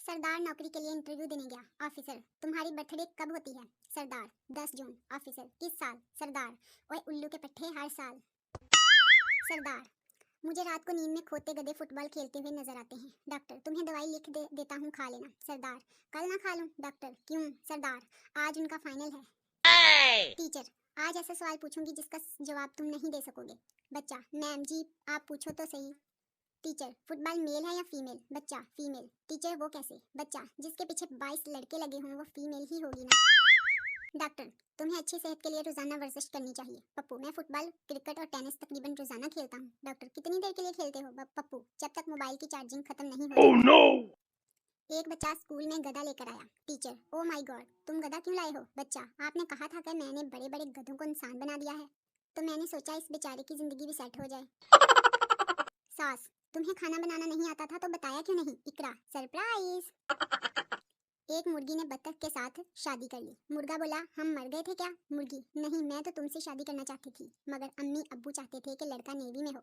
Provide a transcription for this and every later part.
सरदार नौकरी के लिए इंटरव्यू देने गया। ऑफिसर, तुम्हारी बर्थडे कब होती है? सरदार, 10 जून। ऑफिसर, किस साल? सरदार, ओए उल्लू के पट्टे, हर साल। सरदार, मुझे रात को नींद में खोते गधे फुटबॉल खेलते हुए नजर आते हैं। डॉक्टर, तुम्हें दवाई लिख देता हूँ, खा लेना। सरदार, कल ना खा लूं? डॉक्टर, क्यों? सरदार, आज उनका फाइनल है। टीचर, आज ऐसा सवाल पूछूंगी जिसका जवाब तुम नहीं दे सकोगे। बच्चा, मैम जी आप पूछो तो सही। टीचर, फुटबॉल मेल है या फीमेल? बच्चा, फीमेल। टीचर, वो कैसे? बच्चा, जिसके पीछे 22 लड़के लगे हों वो फीमेल ही होगी ना। डॉक्टर, तुम्हें अच्छी सेहत के लिए रोजाना वर्जिश करनी चाहिए। पप्पू, मैं फुटबॉल, क्रिकेट और टेनिस तकरीबन रोजाना खेलता हूँ। डॉक्टर, कितनी देर के लिए खेलते हो? पप्पू, जब तक मोबाइल की चार्जिंग खत्म नहीं हो जाती। no! एक बच्चा स्कूल में गधा लेकर आया। टीचर, ओ माय गॉड, तुम गधा क्यों लाए हो? बच्चा, आपने कहा था कि मैंने बड़े बड़े गधों को इंसान बना दिया है, तो मैंने सोचा इस बेचारे की जिंदगी भी सेट हो जाए। सास, तुम्हें खाना बनाना नहीं आता था तो बताया क्यों नहीं? इकरा, सरप्राइज। एक मुर्गी ने बत्तख के साथ शादी कर ली। मुर्गा बोला, हम मर गए थे क्या? मुर्गी, नहीं, मैं तो तुमसे शादी करना चाहती थी, मगर अम्मी अब्बू चाहते थे कि लड़का नेवी में हो।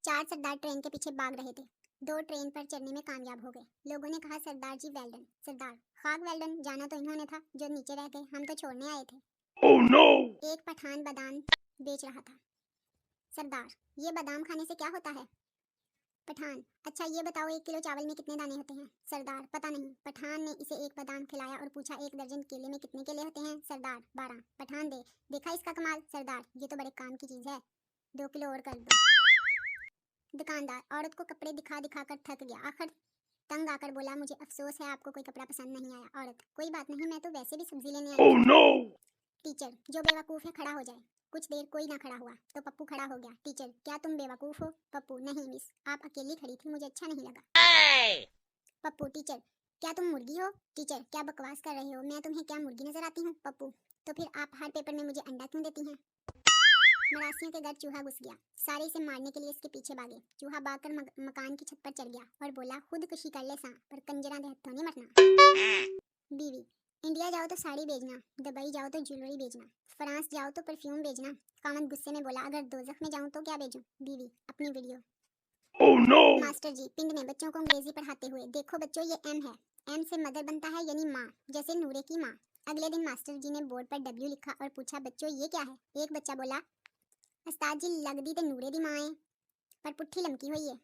4 सरदार ट्रेन के पीछे भाग रहे थे। 2 ट्रेन पर चढ़ने में कामयाब हो गए। लोगों ने कहा, सरदार जी वेल डन। सरदार, खाक वेल डन, जाना तो इन्होंने था, जो नीचे रह गए, हम तो छोड़ने आए थे। Oh no! एक पठान बादाम बेच रहा था। सरदार, ये बादाम खाने से क्या होता है? पठान, अच्छा ये बताओ 1 किलो चावल में कितने दाने होते हैं? सरदार, पता नहीं। पठान ने इसे एक बादाम खिलाया और पूछा, 1 दर्जन केले में कितने केले होते हैं? सरदार, 12। पठान, देखा इसका कमाल? सरदार, ये तो बड़े काम की चीज है, 2 किलो और कर दो। दुकानदार औरत को कपड़े दिखा दिखा कर थक गया, आखिर तंग आकर बोला, मुझे अफसोस है आपको कोई कपड़ा पसंद नहीं आया। औरत, कोई बात नहीं, मैं तो वैसे भी सब्जी लेने आई Oh थी। no! टीचर, जो बेवकूफ है खड़ा हो जाए। कुछ देर कोई ना खड़ा हुआ तो पप्पू खड़ा हो गया। टीचर, क्या तुम बेवकूफ हो? पप्पू, नहीं मिस, आप अकेली खड़ी थी, मुझे अच्छा नहीं लगा। पप्पू, टीचर, क्या तुम मुर्गी हो? टीचर, क्या बकवास कर रहे हो, मैं तुम्हें क्या मुर्गी नजर आती हूँ? पप्पू, तो फिर आप हर पेपर में मुझे अंडा क्यों देती हैं? मरासियों के घर चूहा घुस गया। सारे इसे मारने के लिए इसके पीछे भागे। चूहा भागकर मकान की छत पर चढ़ गया और बोला, खुदकुशी कर ले सांप, पर कंजरा दे हथों नहीं मरना। बीवी, इंडिया जाओ तो साड़ी भेजना, दुबई जाओ तो ज्वेलरी भेजना, फ्रांस जाओ तो परफ्यूम भेजना। कामन गुस्से में बोला, अगर दोजख में जाऊं तो क्या भेजूं? बीवी, अपनी वीडियो। Oh no! मास्टर जी पिंड ने बच्चों को अंग्रेजी पढ़ाते हुए, देखो बच्चों ये एम है, एम से मदर बनता है यानी माँ, जैसे नूरे की माँ। अगले दिन मास्टर जी ने बोर्ड पर डब्ल्यू लिखा और पूछा, बच्चों ये क्या है? एक बच्चा बोला, उस्ताद जी लगदी ते नूरे दी मां है, पर पुट्ठी लमकी हुई है।